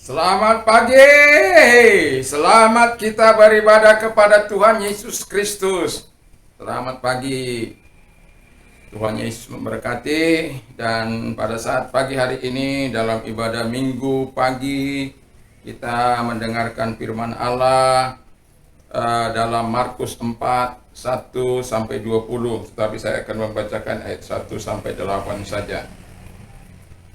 Selamat pagi, selamat kita beribadah kepada Tuhan Yesus Kristus. Selamat pagi, Tuhan Yesus memberkati. Dan pada saat pagi hari ini dalam ibadah minggu pagi, kita mendengarkan firman Allah dalam Markus 4, 1-20. Tetapi saya akan membacakan ayat 1-8 saja.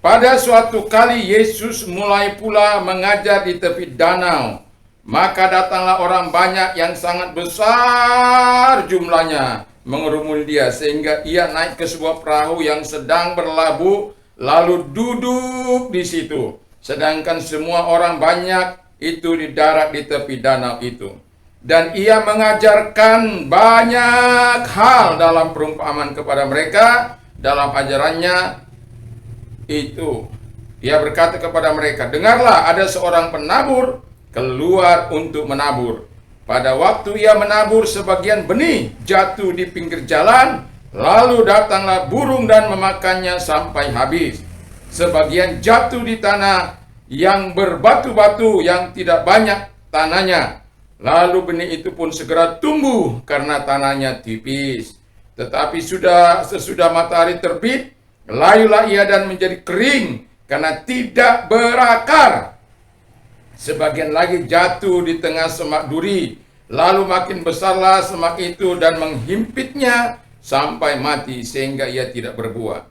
Pada suatu kali Yesus mulai pula mengajar di tepi danau. Maka datanglah orang banyak yang sangat besar jumlahnya mengerumuni dia, sehingga ia naik ke sebuah perahu yang sedang berlabuh, lalu duduk di situ. Sedangkan semua orang banyak itu di darat di tepi danau itu. Dan ia mengajarkan banyak hal dalam perumpamaan kepada mereka. Dalam ajarannya itu ia berkata kepada mereka, dengarlah, ada seorang penabur keluar untuk menabur. Pada waktu ia menabur, sebagian benih jatuh di pinggir jalan, lalu datanglah burung dan memakannya sampai habis. Sebagian jatuh di tanah yang berbatu-batu, yang tidak banyak tanahnya, lalu benih itu pun segera tumbuh karena tanahnya tipis. Tetapi sesudah matahari terbit, layulah ia dan menjadi kering karena tidak berakar. Sebagian lagi jatuh di tengah semak duri, lalu makin besarlah semak itu dan menghimpitnya sampai mati, sehingga ia tidak berbuah.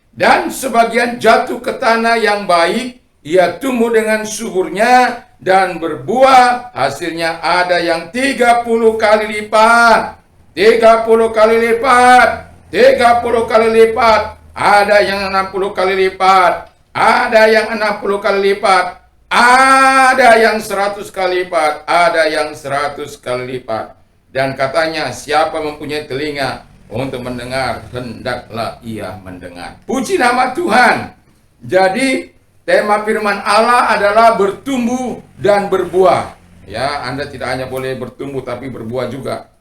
Dan sebagian jatuh ke tanah yang baik, ia tumbuh dengan suburnya dan berbuah. Hasilnya ada yang 30 kali lipat, 30 kali lipat, 30 kali lipat. Ada yang 60 kali lipat, ada yang 60 kali lipat, ada yang 100 kali lipat, ada yang 100 kali lipat. Dan katanya, siapa mempunyai telinga untuk mendengar, hendaklah ia mendengar. Puji nama Tuhan. Jadi tema firman Allah adalah bertumbuh dan berbuah. Ya, Anda tidak hanya boleh bertumbuh tapi berbuah juga.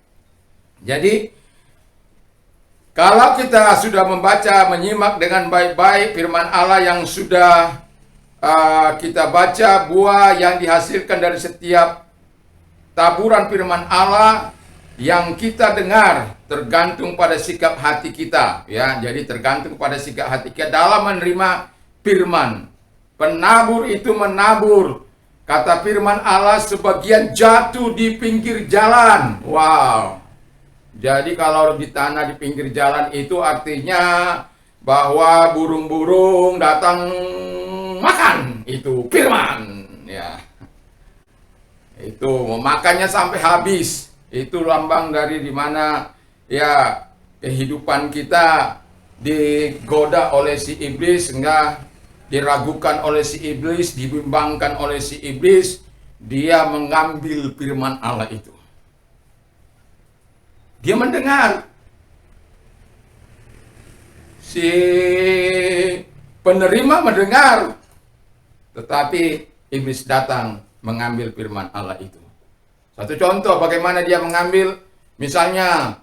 Jadi kalau kita sudah membaca, menyimak dengan baik-baik firman Allah yang sudah kita baca, buah yang dihasilkan dari setiap taburan firman Allah yang kita dengar tergantung pada sikap hati kita, ya. Jadi tergantung pada sikap hati kita dalam menerima firman. Penabur itu menabur. Kata firman Allah, sebagian jatuh di pinggir jalan. Wow. Jadi kalau di tanah di pinggir jalan itu artinya bahwa burung-burung datang makan itu firman, ya. Itu memakannya sampai habis. Itu lambang dari dimana ya kehidupan kita digoda oleh si iblis, sehingga diragukan oleh si iblis, dibimbangkan oleh si iblis, dia mengambil firman Allah itu. Dia mendengar, si penerima mendengar, tetapi iblis datang mengambil firman Allah itu. Satu contoh bagaimana dia mengambil, misalnya,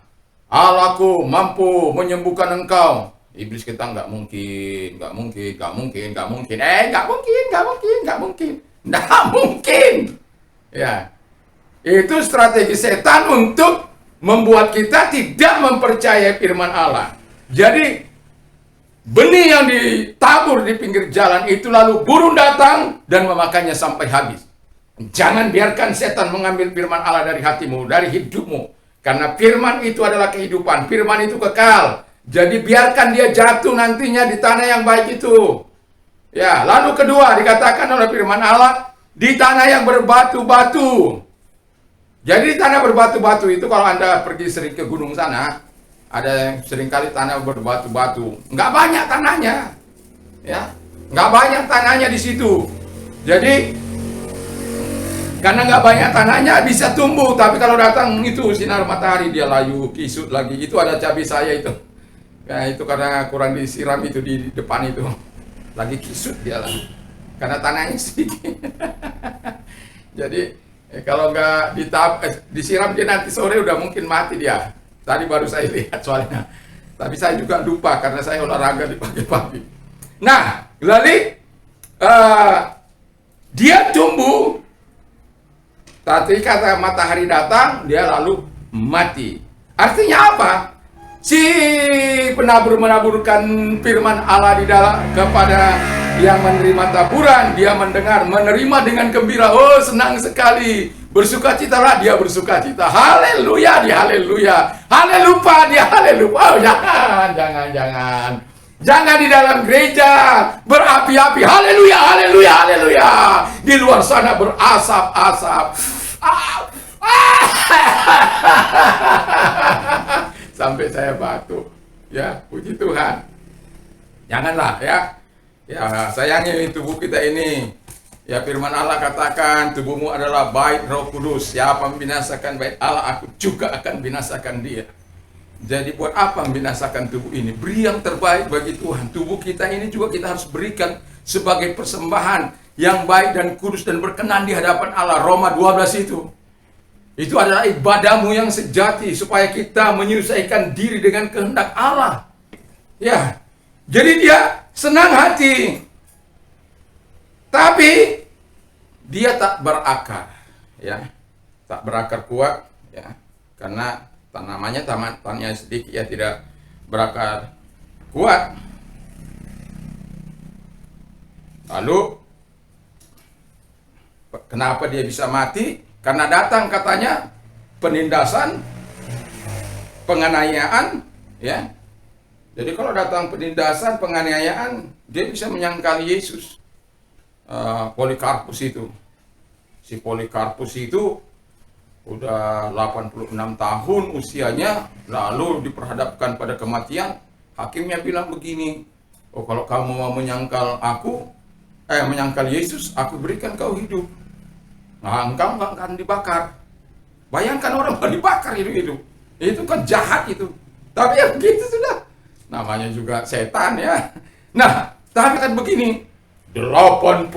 Allahku mampu menyembuhkan engkau. Iblis kita nggak mungkin. Ya, itu strategi setan untuk membuat kita tidak mempercayai firman Allah. Jadi benih yang ditabur di pinggir jalan itu lalu burung datang dan memakannya sampai habis. Jangan biarkan setan mengambil firman Allah dari hatimu, dari hidupmu. Karena firman itu adalah kehidupan, firman itu kekal. Jadi biarkan dia jatuh nantinya di tanah yang baik itu. Ya, lalu kedua dikatakan oleh firman Allah, di tanah yang berbatu-batu. Jadi tanah berbatu-batu itu kalau Anda pergi sering ke gunung sana, ada seringkali tanah berbatu-batu. Nggak banyak tanahnya, ya, nggak banyak tanahnya di situ. Jadi karena nggak banyak tanahnya bisa tumbuh, tapi kalau datang itu sinar matahari dia layu, kisut lagi. Itu ada cabai saya itu. Ya, itu karena kurang disiram itu di depan itu, lagi kisut dia lah, karena tanahnya sedikit. Jadi kalau nggak disiram dia nanti sore udah mungkin mati dia. Tadi baru saya lihat soalnya. Tapi saya juga lupa karena saya olahraga di pagi-pagi. Nah, lalu Dia tumbuh, tapi kata matahari datang, dia lalu mati. Artinya apa? Si penabur menaburkan firman Allah di dalam kepada yang menerima taburan, dia mendengar, menerima dengan gembira. Oh, senang sekali. Bersukacitalah, dia bersukacita. Haleluya, dia haleluya. Haleluya, dia haleluya. Oh, jangan. Jangan di dalam gereja berapi-api. Haleluya, haleluya, haleluya. Di luar sana berasap-asap. Sampai saya batuk. Ya, puji Tuhan. Janganlah ya. Ya, sayangi tubuh kita ini. Ya, firman Allah katakan, tubuhmu adalah bait Roh Kudus. Siapa membinasakan bait Allah, aku juga akan binasakan dia. Jadi buat apa membinasakan tubuh ini? Beri yang terbaik bagi Tuhan. Tubuh kita ini juga kita harus berikan sebagai persembahan yang baik dan kudus dan berkenan di hadapan Allah. Roma 12 itu. Itu adalah ibadahmu yang sejati supaya kita menyelesaikan diri dengan kehendak Allah. Ya. Jadi dia senang hati. Tapi dia tak berakar, ya. Tak berakar kuat, ya. Karena tanamannya tanahnya sedikit, ya, tidak berakar kuat. Lalu kenapa dia bisa mati? Karena datang katanya penindasan, penganiayaan, ya. Jadi kalau datang penindasan, penganiayaan, dia bisa menyangkali Yesus. Polikarpus itu. Si Polikarpus itu udah 86 tahun usianya, lalu diperhadapkan pada kematian. Hakimnya bilang begini, oh, kalau kamu mau menyangkal aku, menyangkal Yesus, aku berikan kau hidup. Nah, engkau nggak akan dibakar. Bayangkan orang mau dibakar itu kan jahat itu. Tapi ya begitu sudah. Namanya juga setan, ya. Nah, tapi kan begini, 86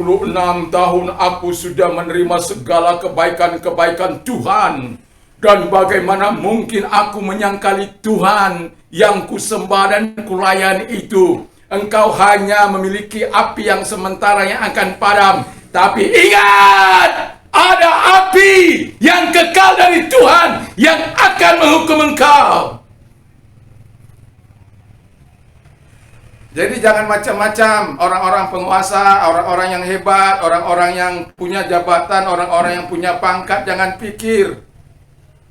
tahun aku sudah menerima segala kebaikan-kebaikan Tuhan. Dan bagaimana mungkin aku menyangkali Tuhan yang kusembah dan kulayani itu. Engkau hanya memiliki api yang sementara yang akan padam. Tapi ingat, ada api yang kekal dari Tuhan yang akan menghukum engkau. Jadi jangan macam-macam orang-orang penguasa, orang-orang yang hebat, orang-orang yang punya jabatan, orang-orang yang punya pangkat, jangan pikir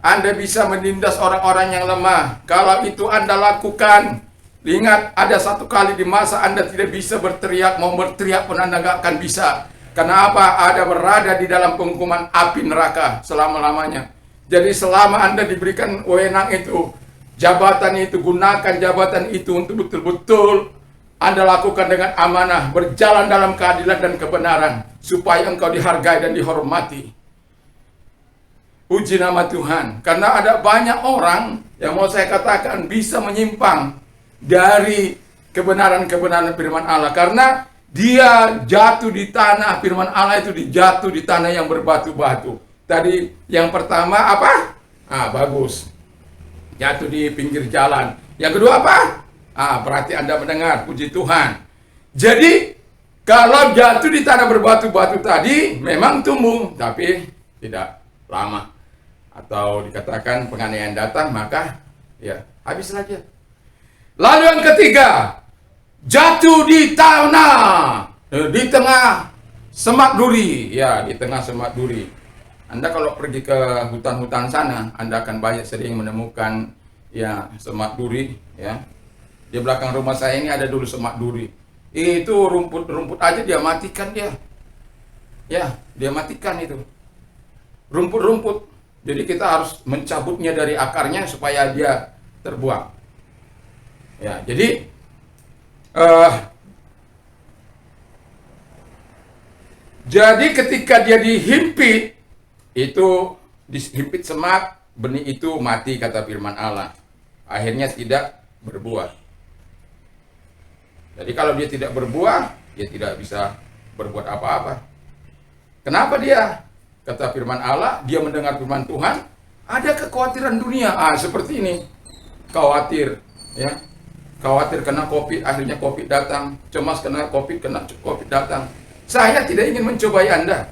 Anda bisa menindas orang-orang yang lemah. Kalau itu Anda lakukan, ingat ada satu kali di masa Anda tidak bisa berteriak, mau berteriak pun Anda nggak akan bisa. Karena apa? Ada berada di dalam penghukuman api neraka selama-lamanya. Jadi selama Anda diberikan wewenang itu, jabatan itu, gunakan jabatan itu untuk betul-betul Anda lakukan dengan amanah, berjalan dalam keadilan dan kebenaran, supaya engkau dihargai dan dihormati. Puji nama Tuhan. Karena ada banyak orang yang mau saya katakan bisa menyimpang dari kebenaran-kebenaran firman Allah. Karena dia jatuh di tanah, firman Allah itu dijatuh di tanah yang berbatu-batu. Tadi yang pertama apa? Bagus. Jatuh di pinggir jalan. Yang kedua apa? Berarti Anda mendengar, puji Tuhan. Jadi, kalau jatuh di tanah berbatu-batu tadi, memang tumbuh, tapi tidak lama. Atau dikatakan penganiayaan datang, maka ya habis saja. Lalu yang ketiga, jatuh di tanah, di tengah semak duri. Ya, di tengah semak duri. Anda kalau pergi ke hutan-hutan sana, Anda akan banyak sering menemukan ya semak duri, ya. Di belakang rumah saya ini ada dulu semak duri. Itu rumput-rumput aja dia matikan dia. Ya, dia matikan itu. Rumput-rumput. Jadi kita harus mencabutnya dari akarnya supaya dia terbuang. Ya, jadi ketika dia dihimpit, itu dihimpit semak, benih itu mati kata firman Allah. Akhirnya tidak berbuah. Jadi kalau dia tidak berbuah, dia tidak bisa berbuat apa-apa. Kenapa dia? Kata firman Allah, dia mendengar firman Tuhan, ada kekhawatiran dunia. Seperti ini. Khawatir, ya. Khawatir kena COVID, akhirnya COVID datang. Cemas kena COVID datang. Saya tidak ingin mencobai Anda.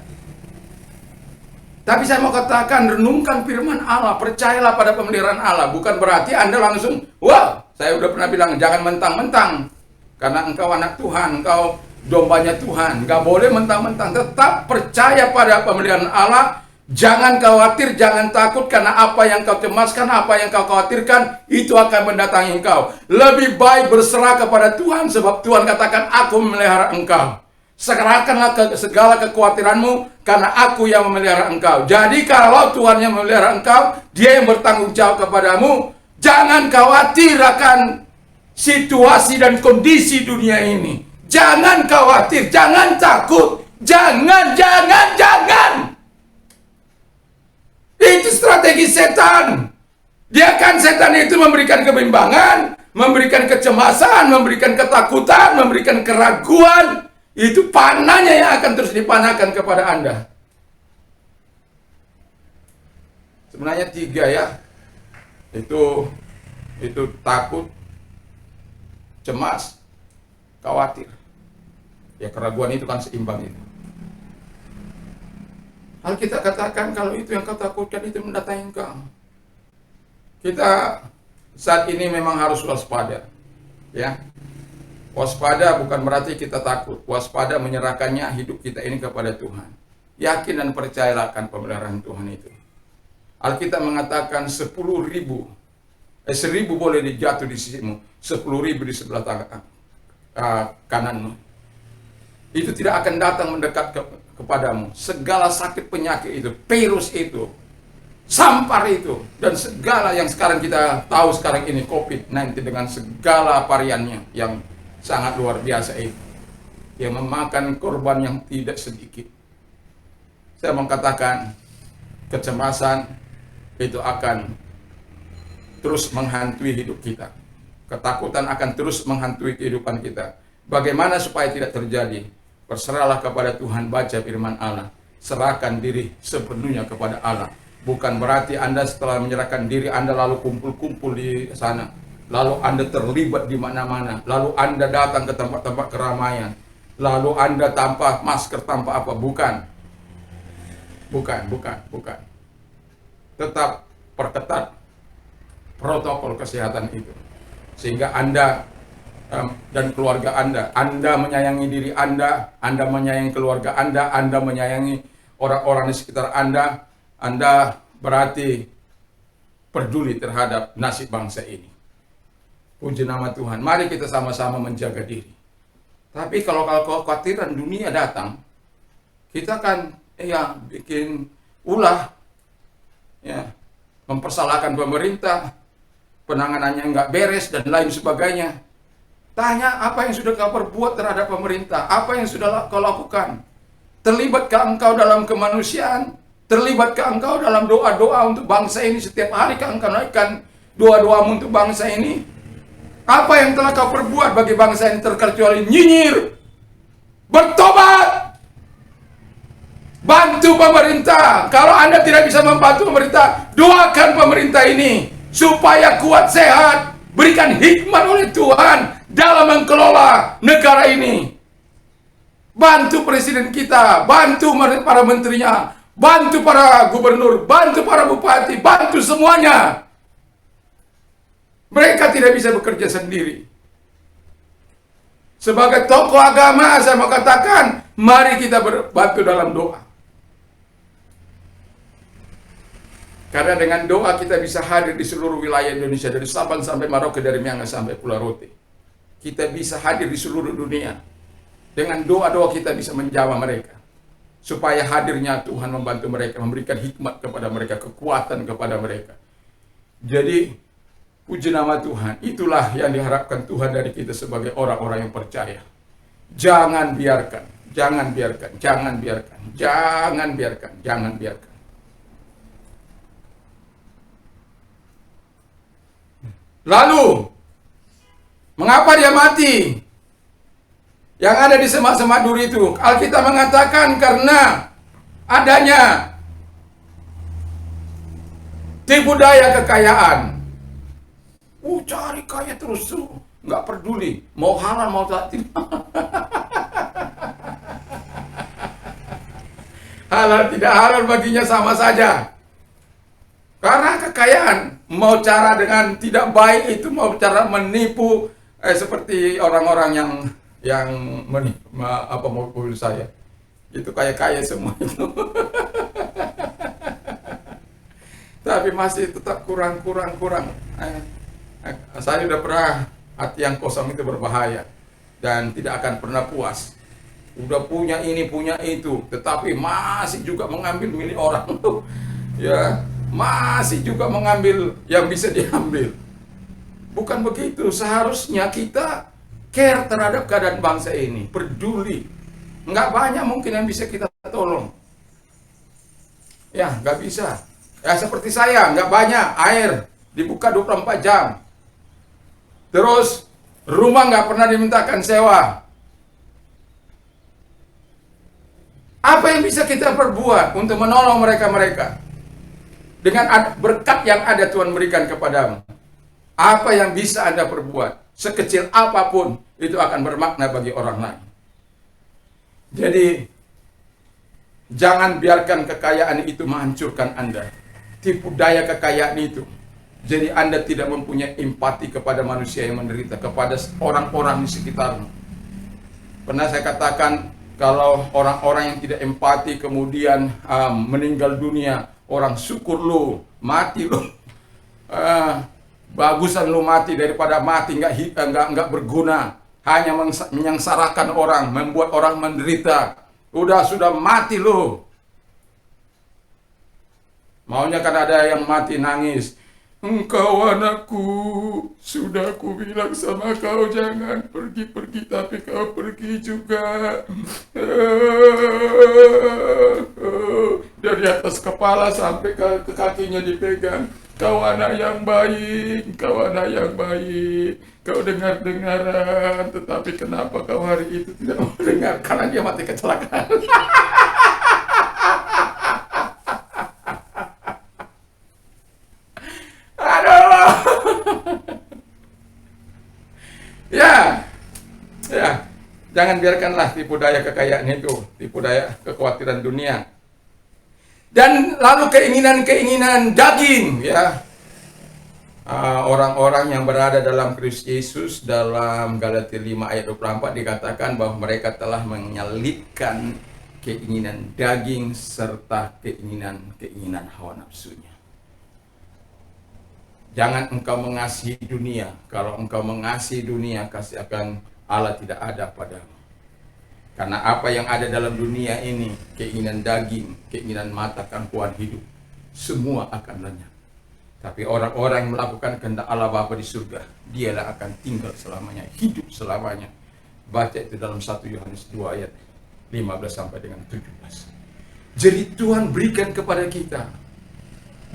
Tapi saya mau katakan, renungkan firman Allah, percayalah pada pemeliharaan Allah. Bukan berarti Anda langsung, wah, saya udah pernah bilang, jangan mentang-mentang. Karena engkau anak Tuhan, engkau dombanya Tuhan. Gak boleh mentang-mentang, tetap percaya pada pemeliharaan Allah. Jangan khawatir, jangan takut, karena apa yang kau cemaskan, apa yang kau khawatirkan, itu akan mendatangi engkau. Lebih baik berserah kepada Tuhan, sebab Tuhan katakan, aku memelihara engkau. Serahkanlah segala kekhawatiranmu, karena aku yang memelihara engkau. Jadi kalau Tuhan yang memelihara engkau, Dia yang bertanggung jawab kepadamu. Jangan khawatir akan situasi dan kondisi dunia ini. Jangan khawatir, jangan takut. Jangan. Itu strategi setan. Setan itu memberikan kebimbangan, memberikan kecemasan, memberikan ketakutan, memberikan keraguan. Itu panahnya yang akan terus dipanahkan kepada Anda. Sebenarnya 3 ya. Itu takut, cemas, khawatir. Ya, keraguan itu kan seimbang itu. Alkitab katakan kalau itu yang kau takutkan itu mendatangi engkau. Kita saat ini memang harus waspada. Ya. Waspada bukan berarti kita takut. Waspada menyerahkannya hidup kita ini kepada Tuhan. Yakin dan percayalah akan pemeliharaan Tuhan itu. Alkitab mengatakan 10.000 boleh dijatuh di sisimu, 10.000 di sebelah kananmu. Itu tidak akan datang mendekat kepadamu. Segala sakit penyakit itu, virus itu, sampar itu, dan segala yang sekarang kita tahu sekarang ini, COVID-19 dengan segala variannya yang sangat luar biasa itu, yang memakan korban yang tidak sedikit. Saya mau katakan, kecemasan itu akan terus menghantui hidup kita. Ketakutan akan terus menghantui kehidupan kita. Bagaimana supaya tidak terjadi? Berserahlah kepada Tuhan, baca firman Allah. Serahkan diri sepenuhnya kepada Allah. Bukan berarti Anda setelah menyerahkan diri, Anda lalu kumpul-kumpul di sana. Lalu Anda terlibat di mana-mana. Lalu Anda datang ke tempat-tempat keramaian. Lalu Anda tanpa masker, tanpa apa. Bukan. Tetap perketat protokol kesehatan itu. Sehingga Anda dan keluarga Anda menyayangi diri Anda menyayangi keluarga Anda menyayangi orang-orang di sekitar Anda berarti peduli terhadap nasib bangsa ini. Puji nama Tuhan. Mari kita sama-sama menjaga diri. Tapi kalau kekhawatiran dunia datang, kita kan bikin ulah, ya, mempersalahkan pemerintah, penanganannya nggak beres dan lain sebagainya. Tanya apa yang sudah kau perbuat terhadap pemerintah, apa yang sudah kau lakukan. Terlibatkah engkau dalam kemanusiaan? Terlibatkah engkau dalam doa-doa untuk bangsa ini? Setiap hari kau naikkan doa-doamu untuk bangsa ini? Apa yang telah kau perbuat bagi bangsa ini terkecuali nyinyir? Bertobat! Bantu pemerintah. Kalau Anda tidak bisa membantu pemerintah, doakan pemerintah ini supaya kuat sehat. Berikan hikmat oleh Tuhan dalam mengelola negara ini. Bantu presiden kita, bantu para menterinya, bantu para gubernur, bantu para bupati, bantu semuanya. Mereka tidak bisa bekerja sendiri. Sebagai tokoh agama, saya mau katakan, mari kita berbantu dalam doa. Karena dengan doa kita bisa hadir di seluruh wilayah Indonesia, dari Sabang sampai Merauke, dari Miangas sampai Pulau Rote. Kita bisa hadir di seluruh dunia. Dengan doa-doa kita bisa menjawab mereka. Supaya hadirnya Tuhan membantu mereka, memberikan hikmat kepada mereka, kekuatan kepada mereka. Jadi, puji nama Tuhan, itulah yang diharapkan Tuhan dari kita sebagai orang-orang yang percaya. Jangan biarkan. Lalu, mengapa dia mati? Yang ada di semak-semak duri itu, Alkitab mengatakan karena adanya tipu daya kekayaan. Cari kaya terus, nggak peduli mau halal mau tidak. halal tidak halal baginya sama saja. Karena kekayaan, mau cara dengan tidak baik itu, mau cara menipu, seperti orang-orang yang mobil saya, itu kaya-kaya semua itu. Tapi masih tetap kurang. Saya sudah pernah, hati yang kosong itu berbahaya dan tidak akan pernah puas. Udah punya ini, punya itu, tetapi masih juga mengambil milik orang. Ya, masih juga mengambil yang bisa diambil. Bukan begitu, seharusnya kita care terhadap keadaan bangsa ini, peduli. Nggak banyak mungkin yang bisa kita tolong. Ya, nggak bisa. Ya seperti saya, nggak banyak air, dibuka 24 jam. Terus rumah nggak pernah dimintakan sewa. Apa yang bisa kita perbuat untuk menolong mereka-mereka? Dengan berkat yang ada Tuhan berikan kepadamu. Apa yang bisa Anda perbuat? Sekecil apapun, itu akan bermakna bagi orang lain. Jadi, jangan biarkan kekayaan itu menghancurkan Anda. Tipu daya kekayaan itu. Jadi Anda tidak mempunyai empati kepada manusia yang menderita, kepada orang-orang di sekitarmu. Pernah saya katakan, kalau orang-orang yang tidak empati kemudian meninggal dunia, orang syukur lu, mati lu. Bagusan lu mati daripada mati nggak berguna, hanya menyengsarakan orang, membuat orang menderita. Sudah mati lu. Maunya kan ada yang mati nangis. Engkau anakku, sudah ku bilang sama kau jangan pergi-pergi, tapi kau pergi juga. Dari atas kepala sampai ke kakinya dipegang. Kau anak yang baik, kau anak yang baik. Kau dengar-dengaran, tetapi kenapa kau hari itu tidak mau dengar? Karena dia mati kecelakaan. Ya, jangan biarkanlah tipu daya kekayaan itu, tipu daya kekhawatiran dunia. Dan lalu keinginan-keinginan daging, ya. Orang-orang yang berada dalam Kristus Yesus, dalam Galatia 5 ayat 24 dikatakan bahwa mereka telah menyalibkan keinginan daging serta keinginan hawa nafsunya. Jangan engkau mengasihi dunia. Kalau engkau mengasihi dunia, kasih akan Allah tidak ada padamu. Karena apa yang ada dalam dunia ini, keinginan daging, keinginan mata, kangkuhan hidup, semua akan lenyap. Tapi orang-orang yang melakukan kehendak Allah Bapa di surga, dialah akan tinggal selamanya, hidup selamanya. Baca itu dalam 1 Yohanes 2 ayat 15 sampai dengan 17. Jadi Tuhan berikan kepada kita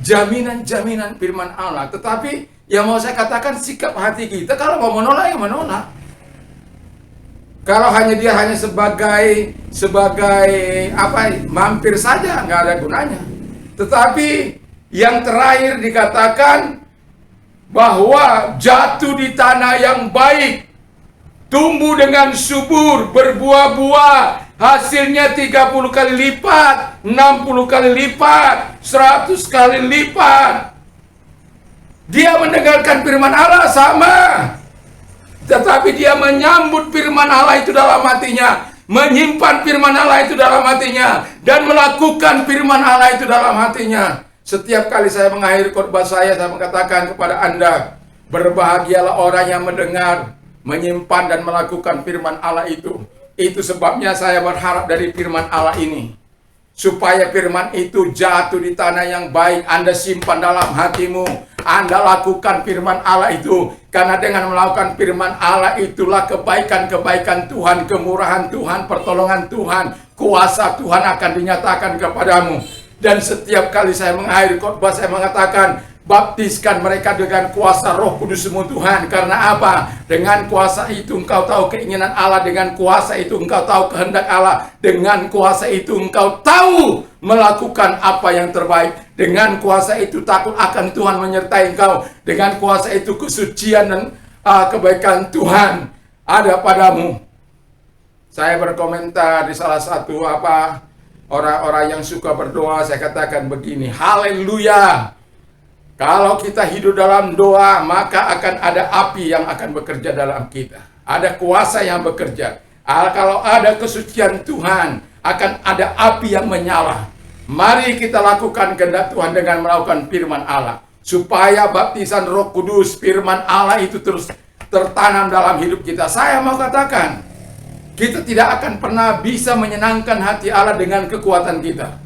jaminan-jaminan firman Allah. Tetapi yang mau saya katakan, sikap hati kita, kalau mau menolak, ya menolak. Kalau dia hanya sebagai mampir saja, nggak ada gunanya. Tetapi yang terakhir dikatakan bahwa jatuh di tanah yang baik, tumbuh dengan subur, berbuah-buah, hasilnya 30 kali lipat, 60 kali lipat, 100 kali lipat. Dia mendengarkan firman Allah sama, tetapi dia menyambut firman Allah itu dalam hatinya, menyimpan firman Allah itu dalam hatinya, dan melakukan firman Allah itu dalam hatinya. Setiap kali saya mengakhiri khotbah saya mengatakan kepada Anda, berbahagialah orang yang mendengar, menyimpan dan melakukan firman Allah itu. Itu sebabnya saya berharap dari firman Allah ini, supaya firman itu jatuh di tanah yang baik. Anda simpan dalam hatimu, Anda lakukan firman Allah itu. Karena dengan melakukan firman Allah itulah kebaikan-kebaikan Tuhan, kemurahan Tuhan, pertolongan Tuhan, kuasa Tuhan akan dinyatakan kepadamu. Dan setiap kali saya mengakhiri khotbah, saya mengatakan, baptiskan mereka dengan kuasa Roh Kudus-Mu Tuhan. Karena apa? Dengan kuasa itu engkau tahu keinginan Allah, dengan kuasa itu engkau tahu kehendak Allah, dengan kuasa itu engkau tahu melakukan apa yang terbaik, dengan kuasa itu takut akan Tuhan menyertai engkau, dengan kuasa itu kesucian dan kebaikan Tuhan ada padamu. Saya berkomentar di salah satu orang-orang yang suka berdoa, saya katakan begini, haleluya. Kalau kita hidup dalam doa, maka akan ada api yang akan bekerja dalam kita. Ada kuasa yang bekerja. Kalau ada kesucian Tuhan, akan ada api yang menyala. Mari kita lakukan kehendak Tuhan dengan melakukan firman Allah. Supaya baptisan Roh Kudus, firman Allah itu terus tertanam dalam hidup kita. Saya mau katakan, kita tidak akan pernah bisa menyenangkan hati Allah dengan kekuatan kita.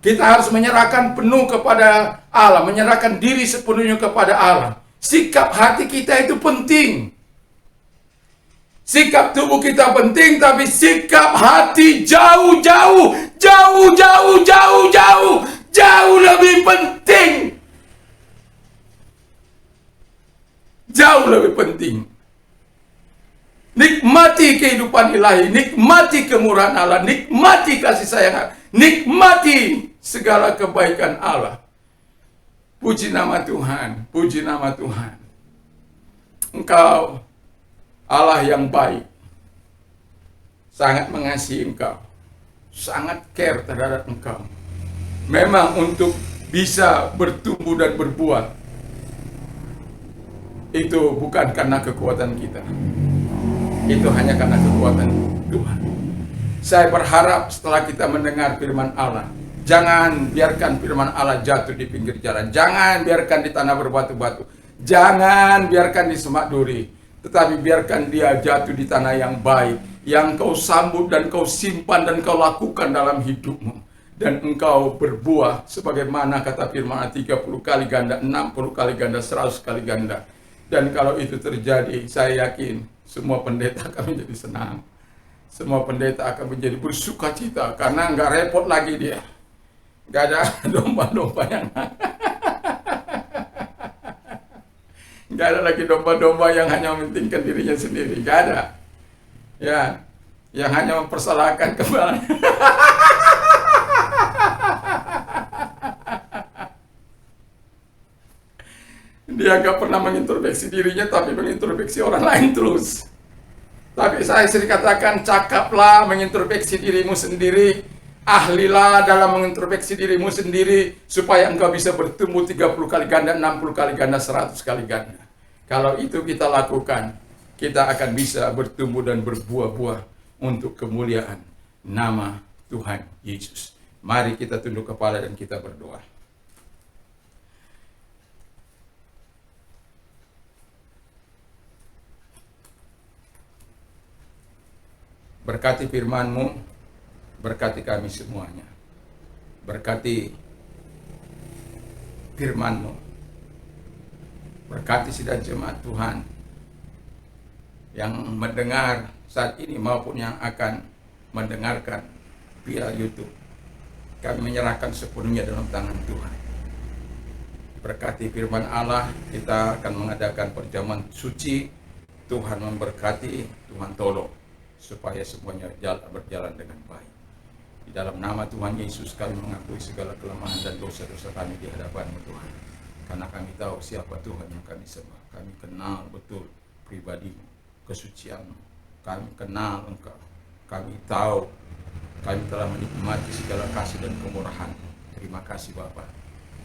Kita harus menyerahkan penuh kepada Allah, menyerahkan diri sepenuhnya kepada Allah. Sikap hati kita itu penting. Sikap tubuh kita penting, tapi sikap hati jauh lebih penting. Jauh lebih penting. Nikmati kehidupan ilahi, nikmati kemurahan Allah, nikmati kasih sayang Allah, nikmati segala kebaikan Allah. Puji nama Tuhan, puji nama Tuhan. Engkau Allah yang baik, sangat mengasihi engkau, sangat care terhadap engkau. Memang untuk bisa bertumbuh dan berbuah, itu bukan karena kekuatan kita. Itu hanya karena kekuatan Tuhan. Saya berharap setelah kita mendengar firman Allah, jangan biarkan firman Allah jatuh di pinggir jalan. Jangan biarkan di tanah berbatu-batu. Jangan biarkan di semak duri. Tetapi biarkan dia jatuh di tanah yang baik, yang kau sambut dan kau simpan dan kau lakukan dalam hidupmu. Dan engkau berbuah sebagaimana kata firman Allah, 30 kali ganda, 60 kali ganda, 100 kali ganda. Dan kalau itu terjadi, saya yakin semua pendeta akan menjadi senang. Semua pendeta akan menjadi bersuka cita karena nggak repot lagi dia. Nggak ada domba-domba yang nggak ada lagi domba-domba yang hanya mementingkan dirinya sendiri. Nggak ada. Ya, yang hanya mempersalahkan kembali. Dia nggak pernah mengintrospeksi dirinya, tapi mengintrospeksi orang lain terus. Tapi saya sering katakan, cakaplah mengintrospeksi dirimu sendiri. Ahlilah dalam mengintrospeksi dirimu sendiri, supaya engkau bisa bertumbuh 30 kali ganda, 60 kali ganda, 100 kali ganda. Kalau itu kita lakukan, kita akan bisa bertumbuh dan berbuah-buah untuk kemuliaan nama Tuhan Yesus. Mari kita tunduk kepala dan kita berdoa. Berkati firman-Mu, berkati kami semuanya. Berkati firman-Mu. Berkati sidang jemaat Tuhan yang mendengar saat ini maupun yang akan mendengarkan via YouTube. Kami menyerahkan sepenuhnya dalam tangan Tuhan. Berkati firman Allah, kita akan mengadakan perjamuan suci. Tuhan memberkati, Tuhan tolong supaya semuanya berjalan dengan baik. Di dalam nama Tuhan Yesus kami mengakui segala kelemahan dan dosa-dosa kami di hadapan-Mu Tuhan. Karena kami tahu siapa Tuhan yang kami sembah. Kami kenal betul pribadi-Mu, kesucian-Mu. Kami kenal Engkau. Kami tahu kami telah menikmati segala kasih dan kemurahan. Terima kasih Bapa.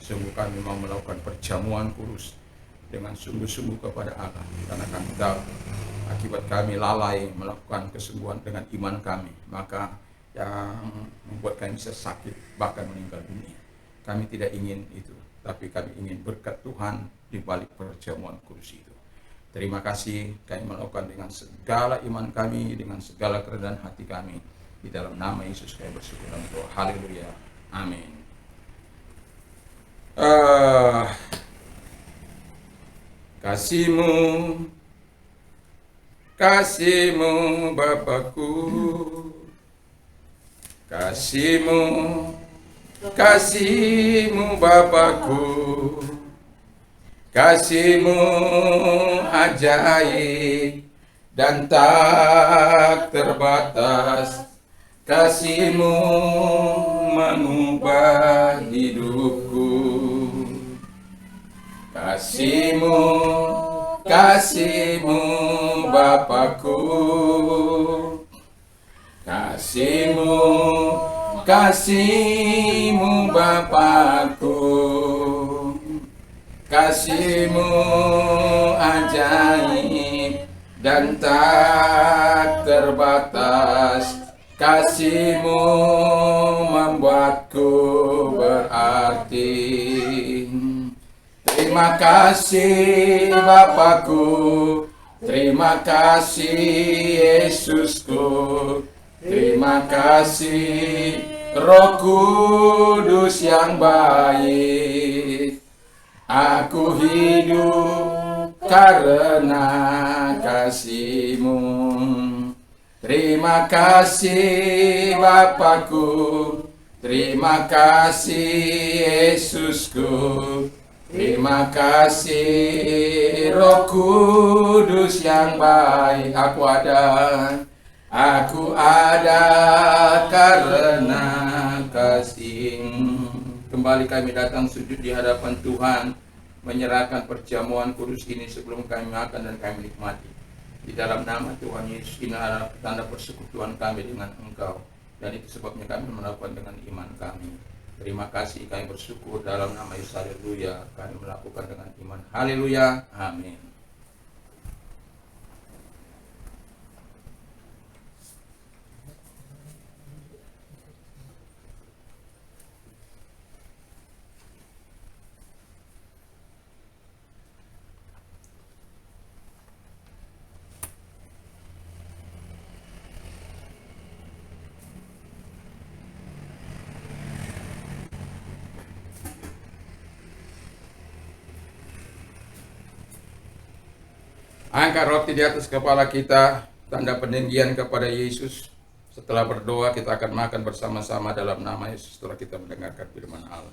Sungguh kami mau melakukan perjamuan kudus dengan sungguh-sungguh kepada Allah. Karena kami tahu akibat kami lalai melakukan kesembuhan dengan iman kami, maka yang membuat kami bisa sakit bahkan meninggal dunia. Kami tidak ingin itu, tapi kami ingin berkat Tuhan di balik perjamuan kudus itu. Terima kasih, kami melakukan dengan segala iman kami, dengan segala kerendahan hati kami. Di dalam nama Yesus kami bersyukur dan berdoa. Haleluya. Amin. Kasih-Mu, kasih-Mu Bapakku, kasih-Mu, kasih-Mu Bapakku, kasih-Mu ajaib dan tak terbatas, kasih-Mu mengubah hidupku. Kasih-Mu, kasih-Mu Bapakku, kasih-Mu kasih-Mu Bapakku, kasih-Mu ajaib dan tak terbatas, kasih-Mu membuatku berarti. Terima kasih Bapakku, terima kasih Yesusku, terima kasih Roh Kudus yang baik. Aku hidup karena kasih-Mu. Terima kasih Bapakku, terima kasih Yesusku, terima kasih Roh Kudus yang baik. Aku ada karena kasih-Mu. Kembali kami datang sujud di hadapan Tuhan, menyerahkan perjamuan kudus ini sebelum kami makan dan kami nikmati. Di dalam nama Tuhan Yesus, ini adalah tanda persekutuan kami dengan Engkau, dan itu sebabnya kami melakukan dengan iman kami. Terima kasih, kami bersyukur dalam nama Yesus. Haleluya. Kami melakukan dengan iman. Haleluya. Amin. Angkat roti di atas kepala kita, tanda peninggian kepada Yesus. Setelah berdoa, kita akan makan bersama-sama dalam nama Yesus setelah kita mendengarkan firman Allah.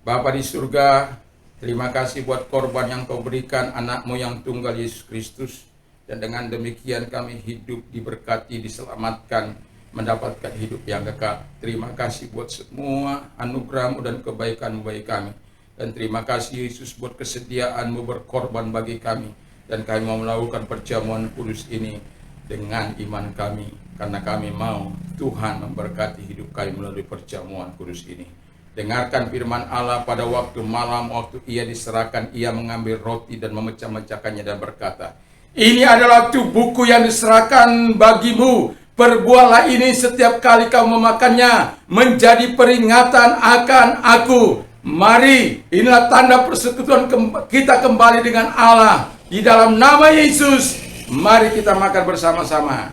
Bapa di surga, terima kasih buat korban yang Kau berikan, anak-Mu yang tunggal Yesus Kristus. Dan dengan demikian kami hidup, diberkati, diselamatkan, mendapatkan hidup yang kekal. Terima kasih buat semua anugerah-Mu dan kebaikan-Mu bagi kami. Dan terima kasih Yesus buat kesediaan-Mu berkorban bagi kami. Dan kami mau melakukan perjamuan kudus ini dengan iman kami, karena kami mau Tuhan memberkati hidup kami melalui perjamuan kudus ini. Dengarkan firman Allah pada waktu malam, waktu Ia diserahkan, Ia mengambil roti dan memecah-mecahkannya dan berkata, "Ini adalah tubuhku yang diserahkan bagimu. Perbuatlah ini setiap kali kau memakannya, menjadi peringatan akan aku." Mari, inilah tanda persekutuan kita kembali dengan Allah. Di dalam nama Yesus, mari kita makan bersama-sama.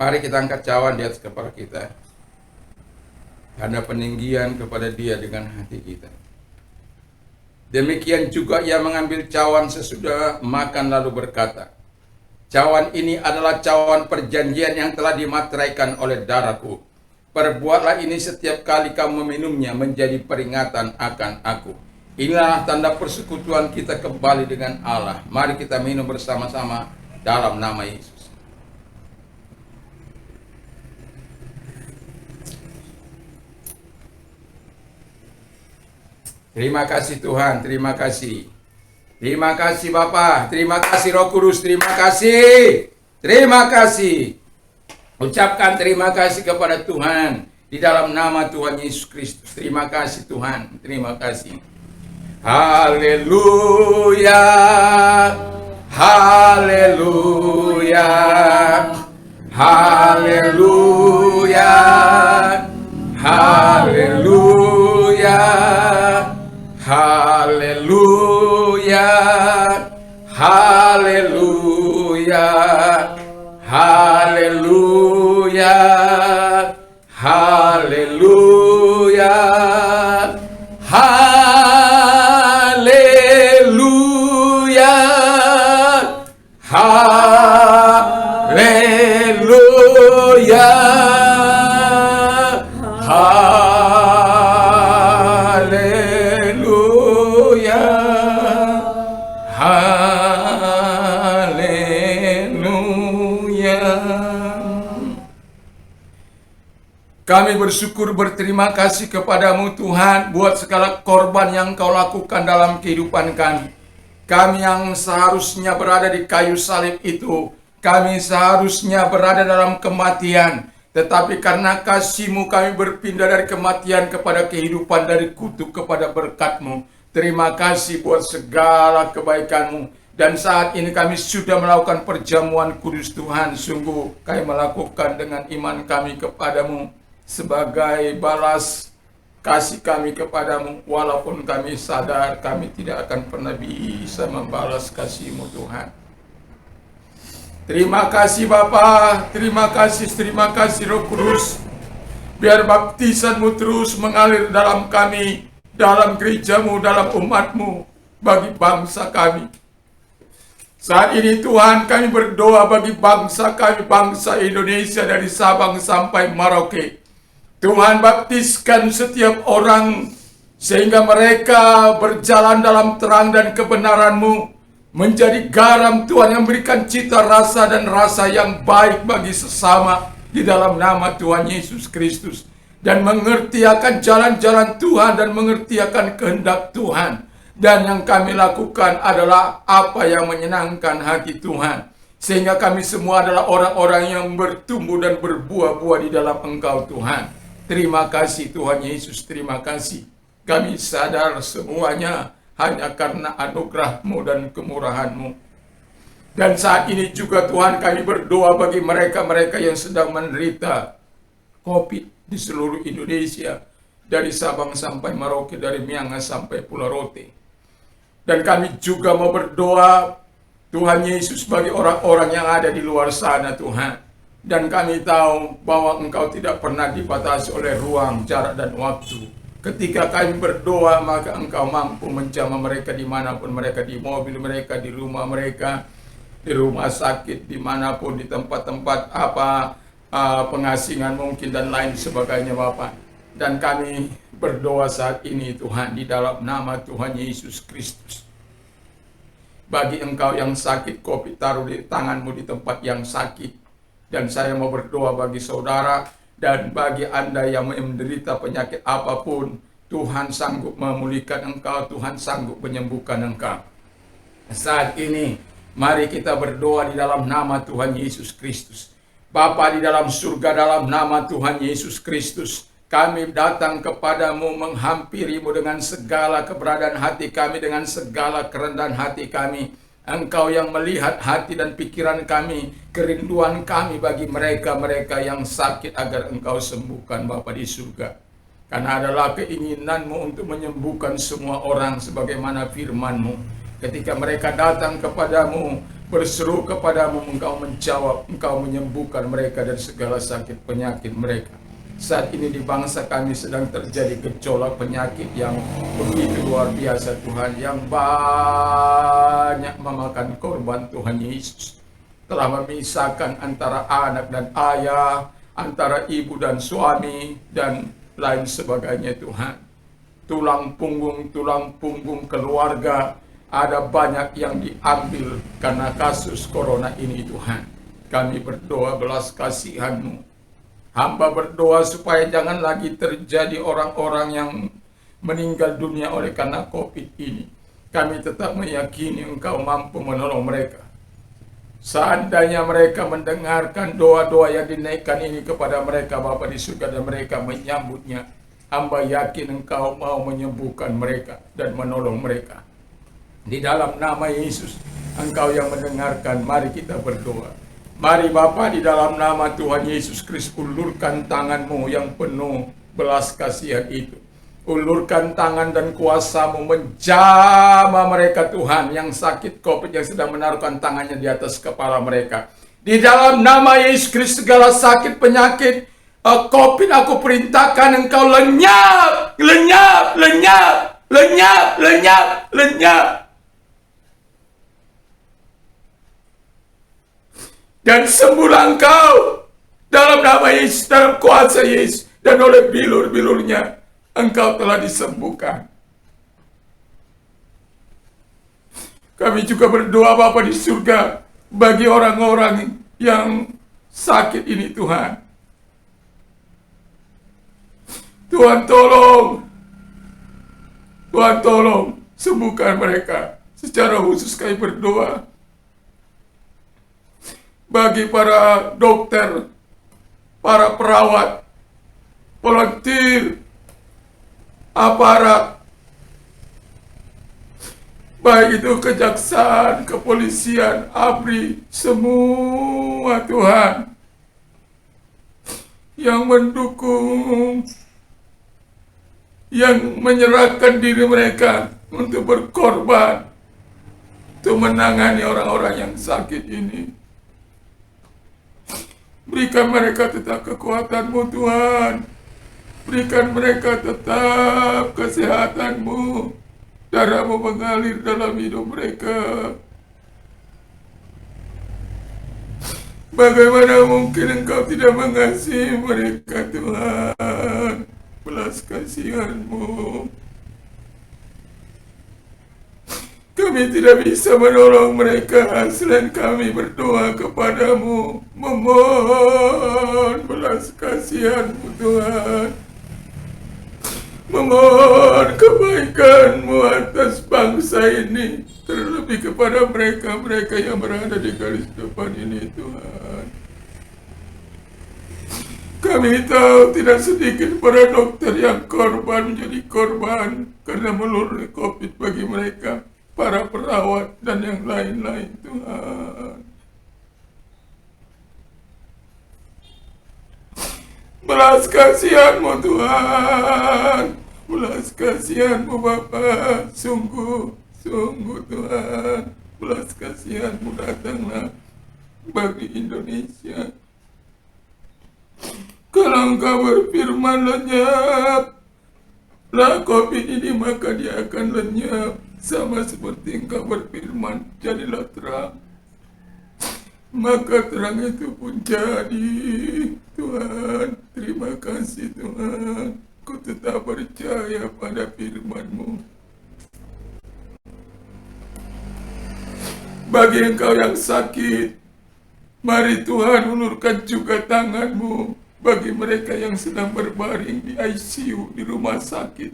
Mari kita angkat cawan di atas kepala kita. Tanda peninggian kepada Dia dengan hati kita. Demikian juga Ia mengambil cawan sesudah makan lalu berkata, "Cawan ini adalah cawan perjanjian yang telah dimateraikan oleh darahku. Perbuatlah ini setiap kali kamu meminumnya menjadi peringatan akan aku." Inilah tanda persekutuan kita kembali dengan Allah. Mari kita minum bersama-sama dalam nama Yesus. Terima kasih Tuhan, terima kasih. Terima kasih Bapa, terima kasih Roh Kudus, terima kasih. Terima kasih. Ucapkan terima kasih kepada Tuhan di dalam nama Tuhan Yesus Kristus. Terima kasih Tuhan, terima kasih. Haleluya. Haleluya. Haleluya. Haleluya. Haleluya, haleluya, haleluya, haleluya, haleluya, haleluya, haleluya. Kami bersyukur berterima kasih kepadamu Tuhan buat segala korban yang Kau lakukan dalam kehidupan kami. Kami yang seharusnya berada di kayu salib itu, kami seharusnya berada dalam kematian. Tetapi karena kasih-Mu kami berpindah dari kematian kepada kehidupan, dari kutuk kepada berkat-Mu. Terima kasih buat segala kebaikan-Mu. Dan saat ini kami sudah melakukan perjamuan kudus Tuhan. Sungguh kami melakukan dengan iman kami kepadamu sebagai balas kasih kami kepadamu. Walaupun kami sadar kami tidak akan pernah bisa membalas kasih-Mu Tuhan. Terima kasih Bapa, terima kasih Roh Kudus. Biar baptisan-Mu terus mengalir dalam kami, dalam gereja-Mu, dalam umat-Mu, bagi bangsa kami. Saat ini Tuhan kami berdoa bagi bangsa kami, bangsa Indonesia dari Sabang sampai Merauke. Tuhan baptiskan setiap orang sehingga mereka berjalan dalam terang dan kebenaran-Mu, menjadi garam Tuhan yang memberikan cita rasa dan rasa yang baik bagi sesama di dalam nama Tuhan Yesus Kristus. Dan mengerti akan jalan-jalan Tuhan dan mengerti akan kehendak Tuhan. Dan yang kami lakukan adalah apa yang menyenangkan hati Tuhan. Sehingga kami semua adalah orang-orang yang bertumbuh dan berbuah-buah di dalam Engkau Tuhan. Terima kasih Tuhan Yesus, terima kasih. Kami sadar semuanya hanya karena anugerah-Mu dan kemurahan-Mu. Dan saat ini juga Tuhan kami berdoa bagi mereka-mereka yang sedang menderita COVID di seluruh Indonesia. Dari Sabang sampai Merauke, dari Miangas sampai Pulau Rote. Dan kami juga mau berdoa Tuhan Yesus bagi orang-orang yang ada di luar sana Tuhan. Dan kami tahu bahwa Engkau tidak pernah dibatasi oleh ruang, jarak, dan waktu. Ketika kami berdoa, maka Engkau mampu menjamah mereka dimanapun mereka, di mobil mereka, di rumah mereka, di rumah sakit, dimanapun, di tempat-tempat pengasingan mungkin dan lain sebagainya Bapak. Dan kami berdoa saat ini Tuhan di dalam nama Tuhan Yesus Kristus. Bagi engkau yang sakit COVID, taruh di tangan-Mu di tempat yang sakit. Dan saya mau berdoa bagi saudara dan bagi Anda yang menderita penyakit apapun, Tuhan sanggup memulihkan engkau, Tuhan sanggup menyembuhkan engkau. Saat ini, mari kita berdoa di dalam nama Tuhan Yesus Kristus. Bapa di dalam surga, dalam nama Tuhan Yesus Kristus, kami datang kepadamu, menghampirimu dengan segala keberadaan hati kami, dengan segala kerendahan hati kami. Engkau yang melihat hati dan pikiran kami, kerinduan kami bagi mereka-mereka yang sakit agar Engkau sembuhkan Bapa di surga. Karena adalah keinginan-Mu untuk menyembuhkan semua orang sebagaimana firman-Mu. Ketika mereka datang kepadamu, berseru kepadamu, Engkau menjawab, Engkau menyembuhkan mereka dari segala sakit penyakit mereka. Saat ini di bangsa kami sedang terjadi gejolak penyakit yang begitu luar biasa Tuhan, yang banyak memakan korban Tuhan Yesus. Telah memisahkan antara anak dan ayah, antara ibu dan suami, dan lain sebagainya Tuhan. Tulang punggung keluarga, ada banyak yang diambil karena kasus corona ini Tuhan. Kami berdoa belas kasihan-Mu. Hamba berdoa supaya jangan lagi terjadi orang-orang yang meninggal dunia oleh karena COVID ini. Kami tetap meyakini Engkau mampu menolong mereka. Seandainya mereka mendengarkan doa-doa yang dinaikkan ini kepada mereka Bapa di surga dan mereka menyambutnya, hamba yakin Engkau mau menyembuhkan mereka dan menolong mereka. Di dalam nama Yesus, Engkau yang mendengarkan, mari kita berdoa. Mari Bapa di dalam nama Tuhan Yesus Kristus, ulurkan tangan-Mu yang penuh belas kasihan itu. Ulurkan tangan dan kuasa-Mu menjamah mereka Tuhan yang sakit COVID, yang sedang menaruhkan tangannya di atas kepala mereka. Di dalam nama Yesus Kristus segala sakit penyakit COVID aku perintahkan Engkau lenyap, lenyap, lenyap, lenyap, lenyap, lenyap. Dan sembuhlah Engkau dalam nama Yesus, dalam kuasa Yesus, dan oleh bilur-bilurnya Engkau telah disembuhkan. Kami juga berdoa Bapa di surga bagi orang-orang yang sakit ini Tuhan. Tuhan tolong. Tuhan tolong sembuhkan mereka. Secara khusus kami berdoa bagi para dokter, para perawat, volunteer, aparat, baik itu kejaksaan, kepolisian, ABRI, semua Tuhan yang mendukung, yang menyerahkan diri mereka untuk berkorban, untuk menangani orang-orang yang sakit ini. Berikan mereka tetap kekuatan-Mu Tuhan. Berikan mereka tetap kesehatan-Mu. Darah-Mu mengalir dalam hidup mereka. Bagaimana mungkin Engkau tidak mengasihi mereka Tuhan? Belas kasihan-Mu. Kami tidak bisa menolong mereka selain kami berdoa kepadamu, memohon belas kasihan-Mu Tuhan, memohon kebaikan-Mu atas bangsa ini, terlebih kepada mereka-mereka yang berada di garis depan ini Tuhan. Kami tahu tidak sedikit para dokter yang menjadi korban karena meluruh COVID bagi mereka, para perawat dan yang lain-lain Tuhan. Belas kasihan-Mu Tuhan, belas kasihan-Mu Bapa, sungguh Tuhan, belas kasihan-Mu datanglah bagi Indonesia. Kalau Engkau berfirman lenyaplah COVID ini, maka dia akan lenyap. Sama seperti Engkau berfirman, jadilah terang. Maka terang itu pun jadi. Tuhan, terima kasih Tuhan. Ku tetap percaya pada firman-Mu. Bagi Engkau yang sakit, mari Tuhan ulurkan juga tangan-Mu. Bagi mereka yang sedang berbaring di ICU, di rumah sakit,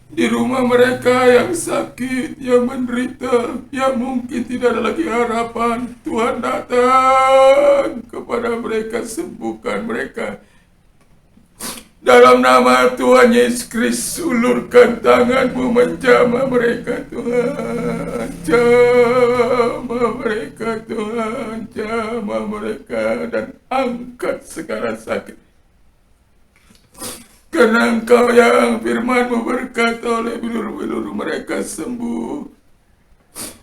di rumah mereka yang sakit, yang menderita, yang mungkin tidak ada lagi harapan, Tuhan datang kepada mereka, sembuhkan mereka. Dalam nama Tuhan Yesus Kristus, ulurkan tangan-Mu menjamah mereka Tuhan. Jamah mereka Tuhan, jamah mereka dan angkat segala sakit. Karena Engkau yang firman-Mu berkata, oleh bilur-bilur mereka sembuh.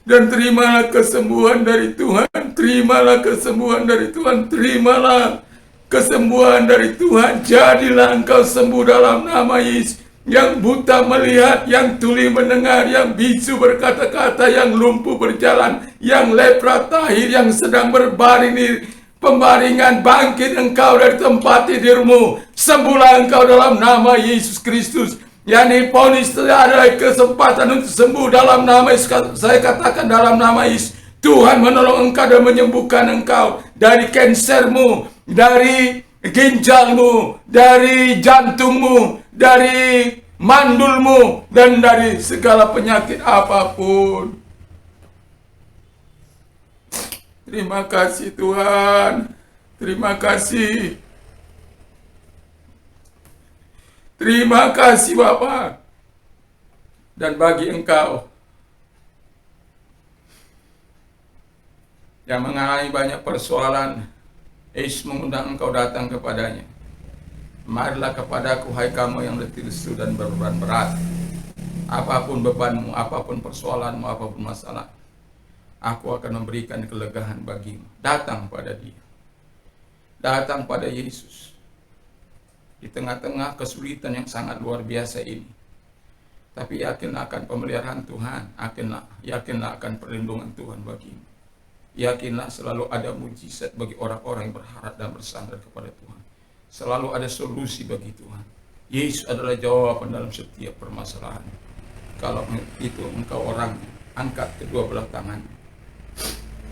Dan terimalah kesembuhan dari Tuhan, terimalah kesembuhan dari Tuhan, terimalah kesembuhan dari Tuhan. Jadilah Engkau sembuh dalam nama Yesus. Yang buta melihat, yang tuli mendengar, yang bisu berkata-kata, yang lumpuh berjalan, yang lepra tahir, yang sedang berbaring di pembaringan, bangkit Engkau dari tempat tidurmu. Sembuhlah Engkau dalam nama Yesus Kristus. Yang diponis tidak ada kesempatan untuk sembuh dalam nama Yesus. Saya katakan dalam nama Yesus, Tuhan menolong Engkau dan menyembuhkan Engkau dari kansermu, dari ginjalmu, dari jantungmu, dari mandulmu, dan dari segala penyakit apapun. Terima kasih Tuhan, terima kasih. Terima kasih Bapa. Dan bagi Engkau yang mengalami banyak persoalan, Yesus mengundang engkau datang kepadanya. Marilah kepadaku, hai kamu yang letih lesu dan berbeban berat. Apapun bebanmu, apapun persoalanmu, apapun masalah, aku akan memberikan kelegaan bagimu. Datang pada Dia. Datang pada Yesus. Di tengah-tengah kesulitan yang sangat luar biasa ini. Tapi yakinlah akan pemeliharaan Tuhan. Yakinlah akan perlindungan Tuhan bagimu. Yakinlah selalu ada mujizat bagi orang-orang yang berharap dan bersandar kepada Tuhan. Selalu ada solusi bagi Tuhan. Yesus adalah jawaban dalam setiap permasalahan. Kalau itu engkau orang, angkat kedua belah tangan.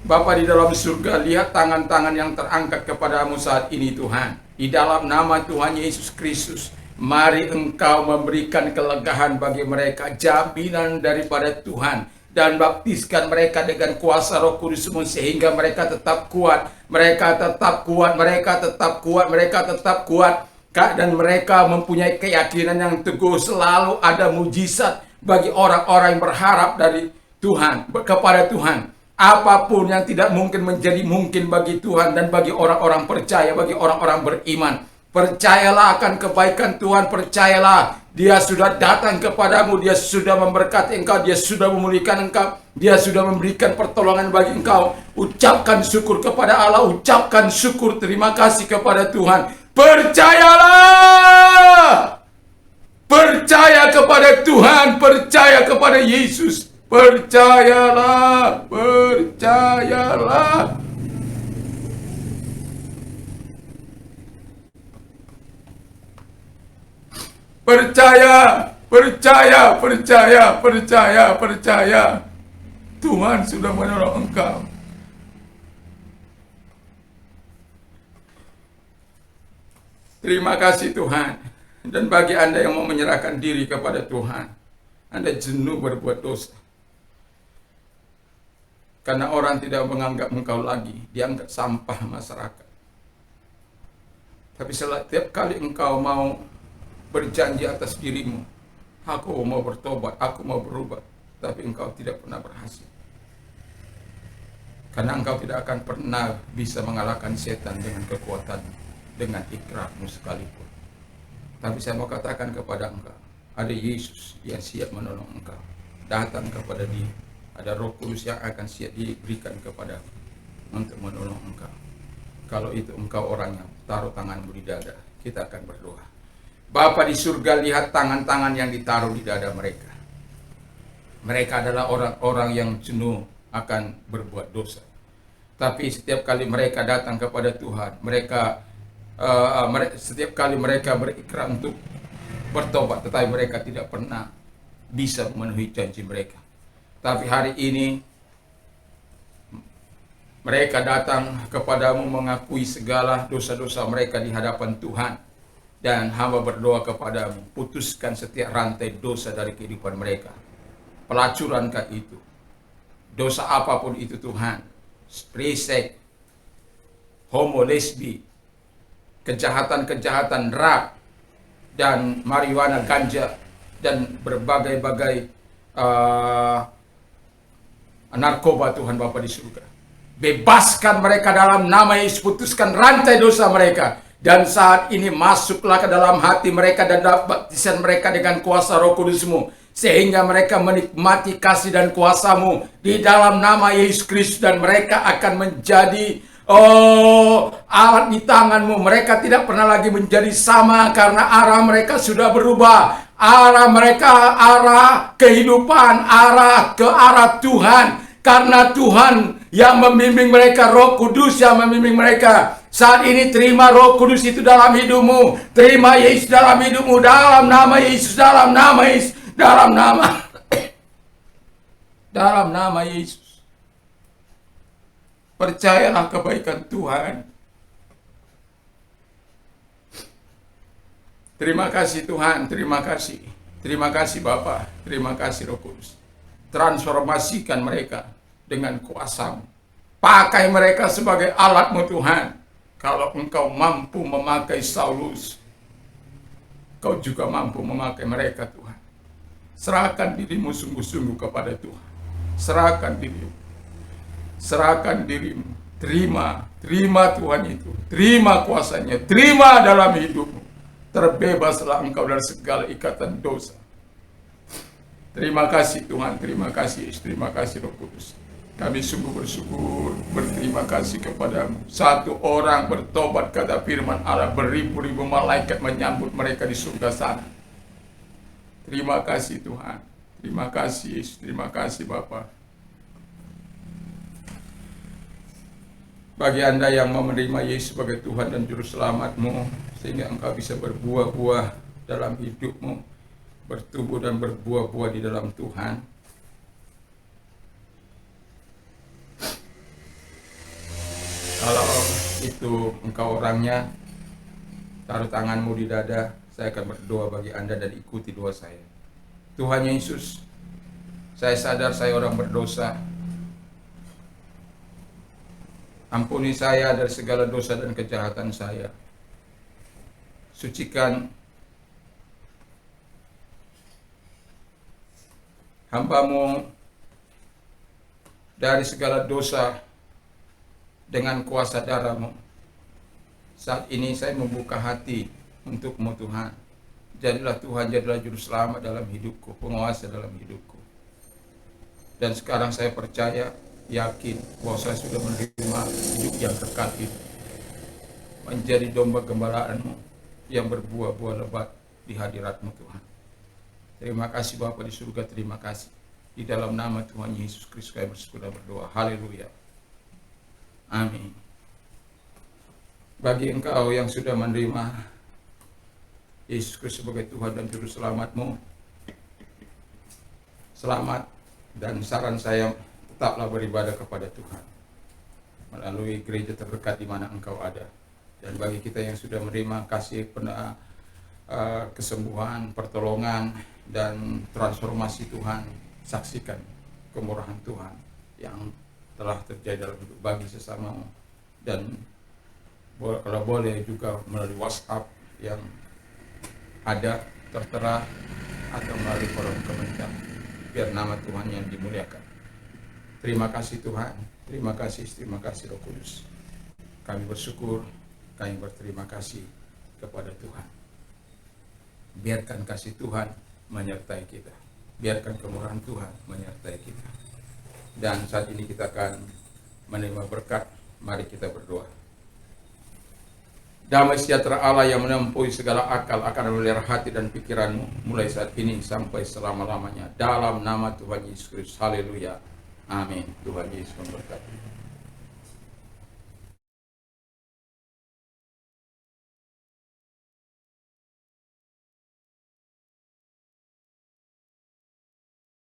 Bapa di dalam surga, lihat tangan-tangan yang terangkat kepadamu saat ini Tuhan. Di dalam nama Tuhan Yesus Kristus, mari Engkau memberikan kelegahan bagi mereka, jaminan daripada Tuhan, dan baptiskan mereka dengan kuasa Roh Kudus-Mu sehingga mereka tetap kuat, mereka tetap kuat, mereka tetap kuat, mereka tetap kuat, dan mereka mempunyai keyakinan yang teguh. Selalu ada mujizat bagi orang-orang yang berharap dari Tuhan, kepada Tuhan. Apapun yang tidak mungkin menjadi mungkin bagi Tuhan dan bagi orang-orang percaya, bagi orang-orang beriman. Percayalah akan kebaikan Tuhan, percayalah Dia sudah datang kepadamu, Dia sudah memberkati engkau, Dia sudah memulihkan engkau, Dia sudah memberikan pertolongan bagi engkau. Ucapkan syukur kepada Allah, ucapkan syukur, terima kasih kepada Tuhan. Percayalah! Percaya kepada Tuhan, percaya kepada Yesus. Percayalah, percayalah. Percaya, percaya, percaya, percaya, percaya. Tuhan sudah menolong engkau. Terima kasih Tuhan. Dan bagi Anda yang mau menyerahkan diri kepada Tuhan, Anda jenuh berbuat dosa. Karena orang tidak menganggap engkau lagi, dianggap sampah masyarakat. Tapi setiap kali engkau mau berjanji atas dirimu, aku mau bertobat, aku mau berubah, tapi engkau tidak pernah berhasil. Karena engkau tidak akan pernah bisa mengalahkan setan dengan kekuatan, dengan ikrarmu sekalipun. Tapi saya mau katakan kepada engkau, ada Yesus yang siap menolong engkau. Datang kepada Dia. Ada Roh Kudus yang akan siap diberikan kepada untuk menolong engkau. Kalau itu engkau orangnya, taruh tanganmu di dada. Kita akan berdoa. Bapa di surga, lihat tangan-tangan yang ditaruh di dada mereka. Mereka adalah orang-orang yang jenuh akan berbuat dosa. Tapi setiap kali mereka datang kepada Tuhan, setiap kali mereka berikrar untuk bertobat, tetapi mereka tidak pernah bisa memenuhi janji mereka. Tapi hari ini mereka datang kepadamu mengakui segala dosa-dosa mereka di hadapan Tuhan. Dan hamba berdoa kepadamu, putuskan setiap rantai dosa dari kehidupan mereka. Pelacurankah itu? Dosa apapun itu Tuhan. Seks, homo, lesbi, kejahatan-kejahatan, rap, dan marijuana, ganja, dan berbagai-bagai narkoba Tuhan Bapa di surga. Bebaskan mereka dalam nama Yesus, putuskan rantai dosa mereka. Dan saat ini masuklah ke dalam hati mereka dan baptisan mereka dengan kuasa Roh Kudus-Mu. Sehingga mereka menikmati kasih dan kuasa-Mu di dalam nama Yesus Kristus. Dan mereka akan menjadi alat di tangan-Mu. Mereka tidak pernah lagi menjadi sama karena arah mereka sudah berubah. Arah mereka, arah kehidupan, arah ke arah Tuhan. Karena Tuhan yang membimbing mereka, Roh Kudus yang membimbing mereka. Saat ini terima Roh Kudus itu dalam hidupmu. Terima Yesus dalam hidupmu. Dalam nama Yesus, dalam nama Yesus, dalam nama dalam nama Yesus. Percayalah kebaikan Tuhan. Terima kasih Tuhan, terima kasih. Terima kasih Bapa, terima kasih Roh Kudus. Transformasikan mereka dengan kuasa-Mu. Pakai mereka sebagai alat-Mu Tuhan. Kalau Engkau mampu memakai Saulus, Kau juga mampu memakai mereka Tuhan. Serahkan dirimu sungguh-sungguh kepada Tuhan. Serahkan dirimu. Serahkan dirimu. Terima Tuhan itu. Terima kuasanya. Terima dalam hidupmu. Terbebaslah engkau dari segala ikatan dosa. Terima kasih Tuhan, terima kasih Yesus, terima kasih Roh Kudus. Kami sungguh bersyukur, berterima kasih kepadamu. Satu orang bertobat, kata firman Allah, beribu-ribu malaikat menyambut mereka di surga sana. Terima kasih Tuhan, terima kasih Yesus, terima kasih Bapa. Bagi Anda yang mau menerima Yesus sebagai Tuhan dan Juru Selamatmu, sehingga engkau bisa berbuah-buah dalam hidupmu, bertumbuh dan berbuah-buah di dalam Tuhan. itu engkau orangnya, taruh tanganmu di dada, saya akan berdoa bagi Anda dan ikuti doa saya. Tuhan Yesus, saya sadar saya orang berdosa. Ampuni saya dari segala dosa dan kejahatan saya. Sucikan hamba-Mu dari segala dosa dengan kuasa darah-Mu. Saat ini saya membuka hati untuk-Mu Tuhan. Jadilah Tuhan, jadilah juru selamat dalam hidupku, penguasa dalam hidupku. Dan sekarang saya percaya, yakin bahwa saya sudah menerima hidup yang kekal itu, menjadi domba gembalaan-Mu yang berbuah-buah lebat di hadirat-Mu Tuhan. Terima kasih Bapa di surga, terima kasih. Di dalam nama Tuhan Yesus Kristus kami bersyukur dan berdoa. Haleluya. Amin. Bagi engkau yang sudah menerima Yesus Kristus sebagai Tuhan dan Juru Selamat-Mu, selamat, dan saran saya, tetaplah beribadah kepada Tuhan melalui gereja terdekat di mana engkau ada. Dan bagi kita yang sudah menerima kasih kesembuhan, pertolongan, dan transformasi Tuhan, saksikan kemurahan Tuhan yang telah terjadi dalam hidup bagi sesamamu. Dan kalau boleh juga melalui WhatsApp yang ada tertera atau melalui kolom komentar, biar nama Tuhan yang dimuliakan. Terima kasih Tuhan, terima kasih Roh Kudus. Kami bersyukur, kami berterima kasih kepada Tuhan. Biarkan kasih Tuhan menyertai kita, biarkan kemurahan Tuhan menyertai kita. Dan saat ini kita akan menerima berkat. Mari kita berdoa. Damai sejahtera Allah yang menempuhi segala akal akan memelihara hati dan pikiranmu mulai saat ini sampai selama-lamanya. Dalam nama Tuhan Yesus Kristus. Haleluya. Amin. Tuhan Yesus memberkati.